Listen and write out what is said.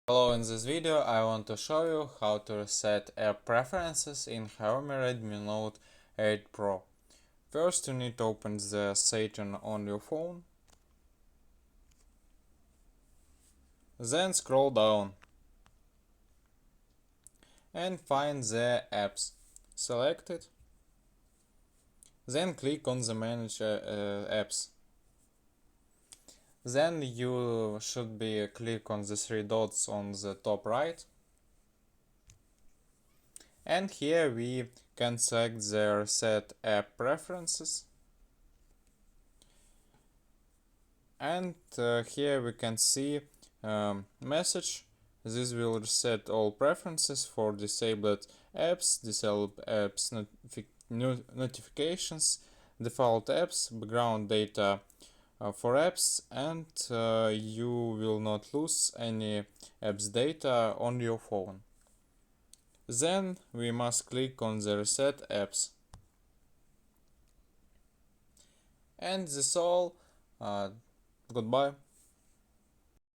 Hello, in this video I want to show you how to reset app preferences in Xiaomi Redmi Note 8 Pro. First you need to open the setting on your phone. Then scroll down and find the apps. Select it. Then click on the manage apps. Then you should click on the three dots on the top right. And here we can select the reset app preferences. And here we can see message. This will reset all preferences for disabled apps, disabled apps notifications, default apps, background data for apps, and you will not lose any apps data on your phone. Then we must click on the reset apps. And that's all. Goodbye.